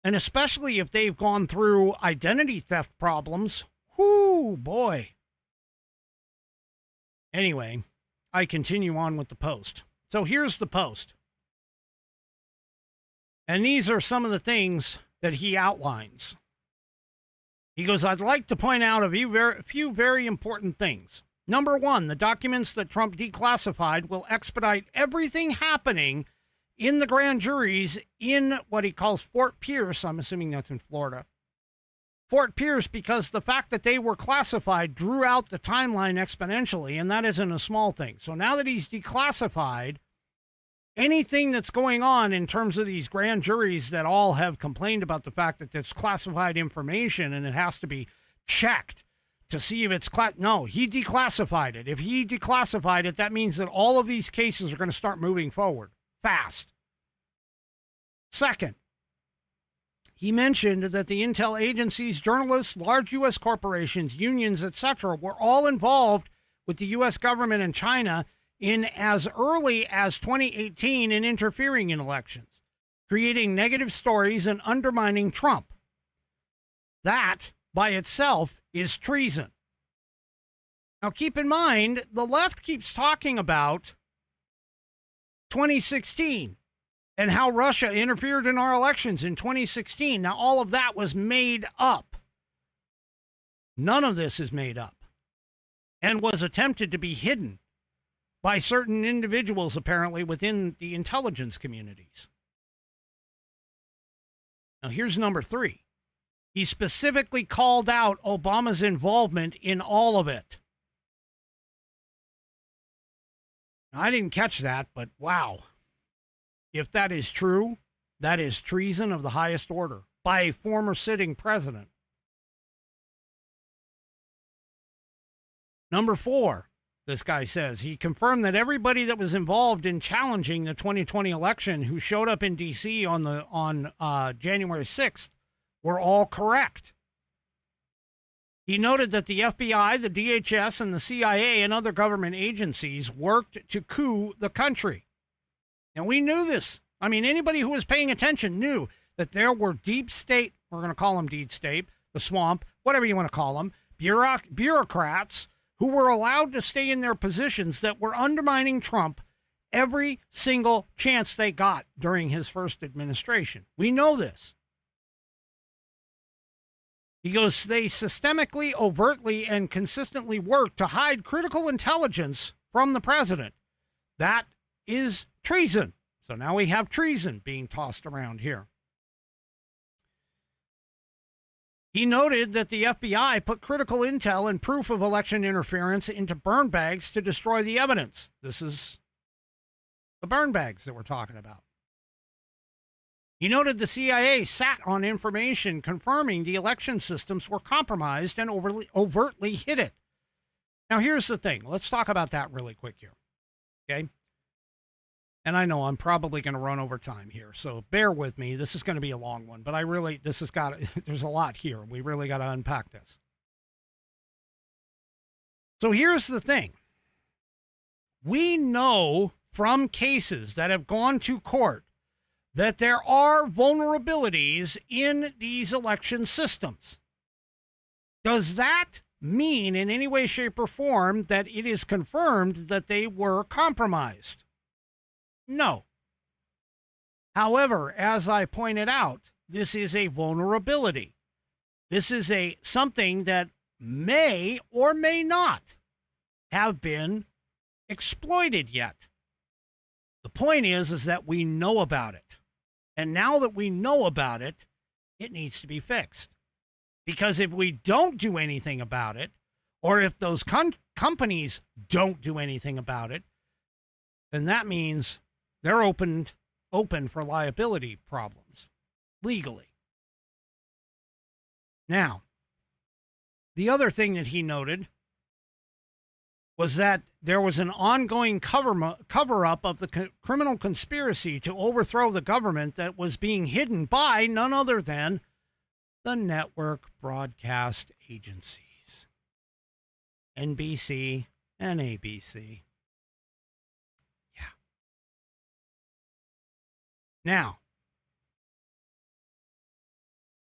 And especially if they've gone through identity theft problems. Whoo, boy. Anyway, I continue on with the post. So here's the post. And these are some of the things that he outlines. He goes, I'd like to point out a few very important things. Number one, the documents that Trump declassified will expedite everything happening in the grand juries in what he calls Fort Pierce. I'm assuming that's in Florida. Fort Pierce, because the fact that they were classified drew out the timeline exponentially, and that isn't a small thing. So now that he's declassified, anything that's going on in terms of these grand juries that all have complained about the fact that it's classified information and it has to be checked to see if it's no, he declassified it. If he declassified it, that means that all of these cases are going to start moving forward fast. Second, he mentioned that the intel agencies, journalists, large U.S. corporations, unions, etc., were all involved with the U.S. government and China in as early as 2018 in interfering in elections, creating negative stories and undermining Trump. That, by itself, is treason. Now, keep in mind, the left keeps talking about 2016 and how Russia interfered in our elections in 2016. Now, all of that was made up. None of this is made up and was attempted to be hidden by certain individuals, apparently, within the intelligence communities. Now, here's number three. He specifically called out Obama's involvement in all of it. Now, I didn't catch that, but wow. If that is true, that is treason of the highest order by a former sitting president. Number four, this guy says, he confirmed that everybody that was involved in challenging the 2020 election who showed up in D.C. on January 6th were all correct. He noted that the FBI, the DHS, and the CIA and other government agencies worked to coup the country. And we knew this. I mean, anybody who was paying attention knew that there were deep state, we're going to call them deep state, the swamp, whatever you want to call them, bureaucrats who were allowed to stay in their positions that were undermining Trump every single chance they got during his first administration. We know this. He goes, they systemically, overtly, and consistently work to hide critical intelligence from the president. That is treason. So now we have treason being tossed around here. He noted that the FBI put critical intel and proof of election interference into burn bags to destroy the evidence. This is the burn bags that we're talking about. He noted the CIA sat on information confirming the election systems were compromised and overtly hid it. Now, here's the thing. Let's talk about that really quick here. Okay? And I know I'm probably going to run over time here, so bear with me. This is going to be a long one, but there's a lot here. We really got to unpack this. So here's the thing. We know from cases that have gone to court that there are vulnerabilities in these election systems. Does that mean in any way, shape, or form that it is confirmed that they were compromised? No. However, as I pointed out, this is a vulnerability. This is something that may or may not have been exploited yet. The point is that we know about it. And now that we know about it, it needs to be fixed. Because if we don't do anything about it, or if those companies don't do anything about it, then that means they're open for liability problems legally. Now, the other thing that he noted was that there was an ongoing cover-up of the criminal conspiracy to overthrow the government that was being hidden by none other than the network broadcast agencies, NBC and ABC. Yeah. Now,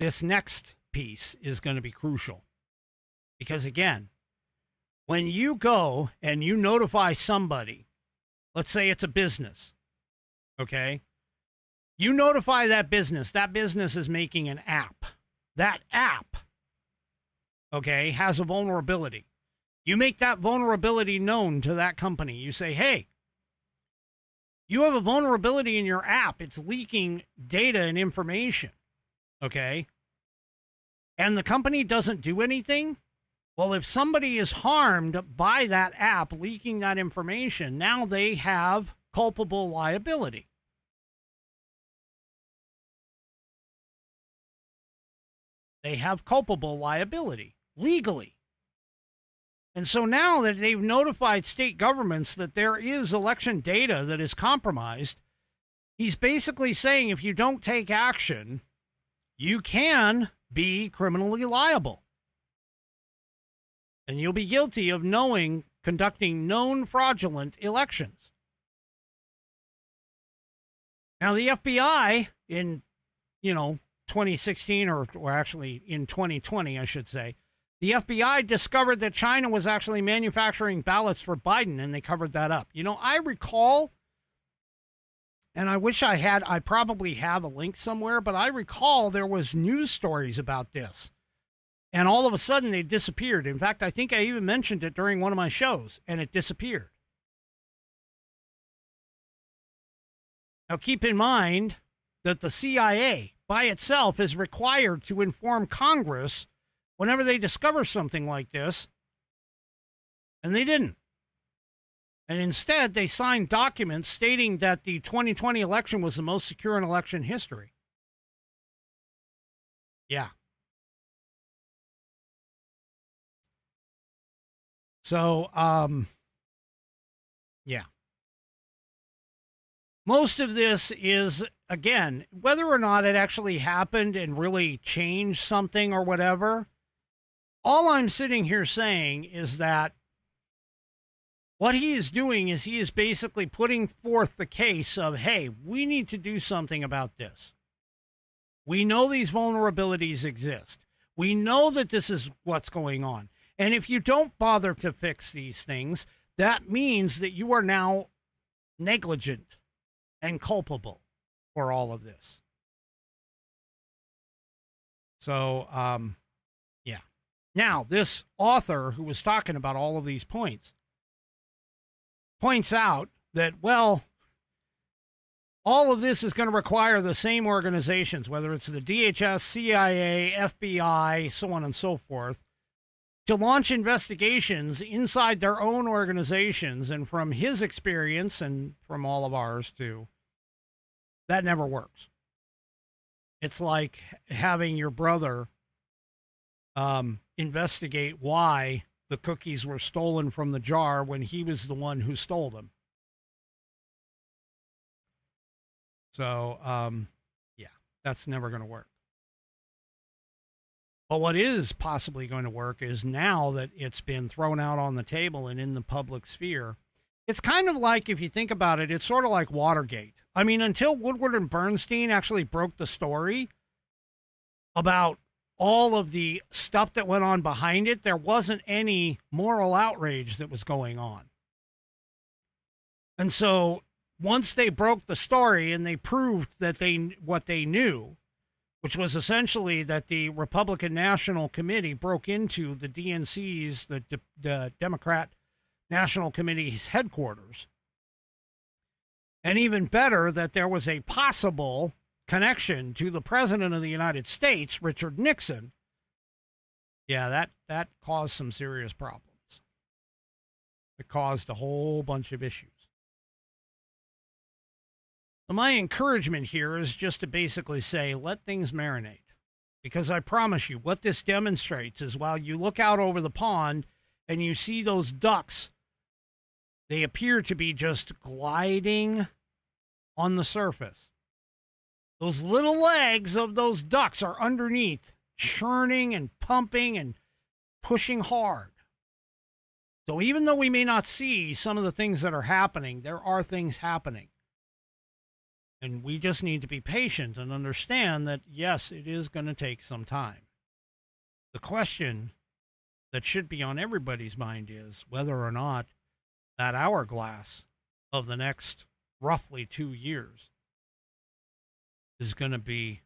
this next piece is going to be crucial because, again, when you go and you notify somebody, let's say it's a business, okay? You notify that business is making an app. That app, okay, has a vulnerability. You make that vulnerability known to that company. You say, hey, you have a vulnerability in your app. It's leaking data and information, okay? And the company doesn't do anything. Well, if somebody is harmed by that app leaking that information, now they have culpable liability. They have culpable liability legally. And so now that they've notified state governments that there is election data that is compromised, he's basically saying if you don't take action, you can be criminally liable. And you'll be guilty of conducting known fraudulent elections. Now, the FBI in, 2016, or actually in 2020, I should say, the FBI discovered that China was actually manufacturing ballots for Biden, and they covered that up. I recall, and I wish I probably have a link somewhere, but I recall there was news stories about this. And all of a sudden, they disappeared. In fact, I think I even mentioned it during one of my shows, and it disappeared. Now, keep in mind that the CIA, by itself, is required to inform Congress whenever they discover something like this, and they didn't. And instead, they signed documents stating that the 2020 election was the most secure in election history. Yeah. So, yeah. Most of this is, again, whether or not it actually happened and really changed something or whatever, all I'm sitting here saying is that what he is doing is he is basically putting forth the case of, hey, we need to do something about this. We know these vulnerabilities exist. We know that this is what's going on. And if you don't bother to fix these things, that means that you are now negligent and culpable for all of this. So, yeah. Now, this author who was talking about all of these points points out that, well, all of this is going to require the same organizations, whether it's the DHS, CIA, FBI, so on and so forth, to launch investigations inside their own organizations. And from his experience, and from all of ours too, that never works. It's like having your brother investigate why the cookies were stolen from the jar when he was the one who stole them. So, yeah, that's never going to work. But what is possibly going to work is now that it's been thrown out on the table and in the public sphere, it's kind of like, if you think about it, it's sort of like Watergate. I mean, until Woodward and Bernstein actually broke the story about all of the stuff that went on behind it, there wasn't any moral outrage that was going on. And so once they broke the story and they proved that what they knew, which was essentially that the Republican National Committee broke into the DNC's, the Democrat National Committee's headquarters, and even better, that there was a possible connection to the President of the United States, Richard Nixon, yeah, that caused some serious problems. It caused a whole bunch of issues. So my encouragement here is just to basically say, let things marinate. Because I promise you, what this demonstrates is while you look out over the pond and you see those ducks, they appear to be just gliding on the surface. Those little legs of those ducks are underneath, churning and pumping and pushing hard. So even though we may not see some of the things that are happening, there are things happening. And we just need to be patient and understand that, yes, it is going to take some time. The question that should be on everybody's mind is whether or not that hourglass of the next roughly 2 years is going to be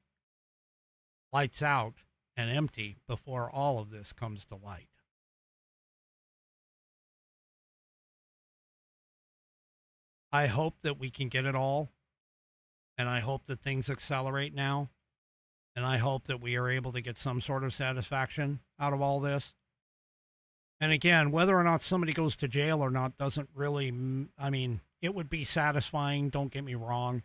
lights out and empty before all of this comes to light. I hope that we can get it all. And I hope that things accelerate now. And I hope that we are able to get some sort of satisfaction out of all this. And again, whether or not somebody goes to jail or not doesn't really, I mean, it would be satisfying, don't get me wrong.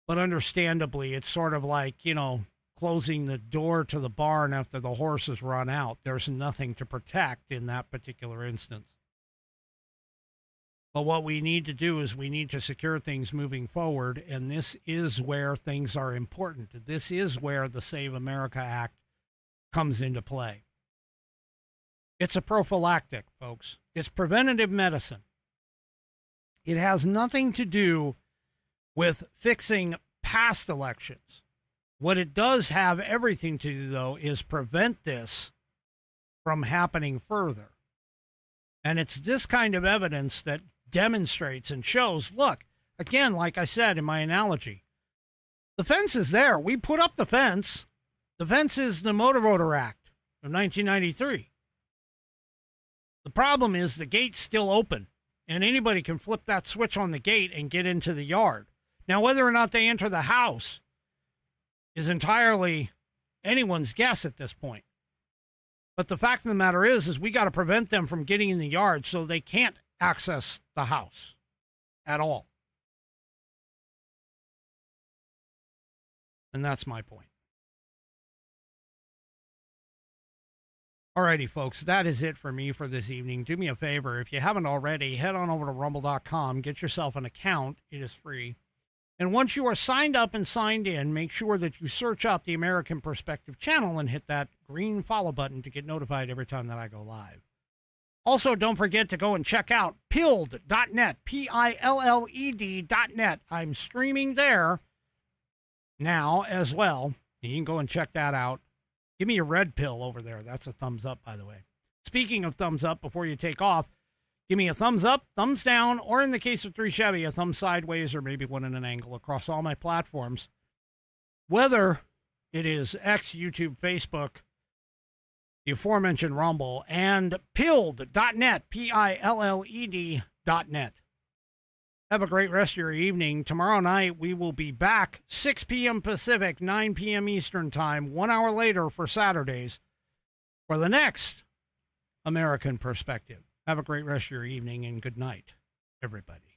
But understandably, it's sort of like, you know, closing the door to the barn after the horses run out. There's nothing to protect in that particular instance. But what we need to do is we need to secure things moving forward, and this is where things are important. This is where the Save America Act comes into play. It's a prophylactic, folks. It's preventative medicine. It has nothing to do with fixing past elections. What it does have everything to do, though, is prevent this from happening further. And it's this kind of evidence that demonstrates and shows, look, again, like I said in my analogy, the fence is there. We put up the fence. The fence is the Motor Voter Act of 1993. The problem is the gate's still open, and anybody can flip that switch on the gate and get into the yard. Now, whether or not they enter the house is entirely anyone's guess at this point. But the fact of the matter is we got to prevent them from getting in the yard so they can't access the house at all. And that's my point. Alrighty, folks, that is it for me for this evening. Do me a favor, if you haven't already, head on over to rumble.com, get yourself an account. It is free. And once you are signed up and signed in, make sure that you search out the American Perspective channel and hit that green follow button to get notified every time that I go live. Also, don't forget to go and check out pilled.net, Pilled.net. I'm streaming there now as well. You can go and check that out. Give me a red pill over there. That's a thumbs up, by the way. Speaking of thumbs up, before you take off, give me a thumbs up, thumbs down, or in the case of 3 Chevy, a thumb sideways or maybe one in an angle across all my platforms. Whether it is X, YouTube, Facebook, the aforementioned Rumble, and pilled.net, Pilled.net. Have a great rest of your evening. Tomorrow night, we will be back 6 p.m. Pacific, 9 p.m. Eastern Time, 1 hour later for Saturdays, for the next American Perspective. Have a great rest of your evening, and good night, everybody.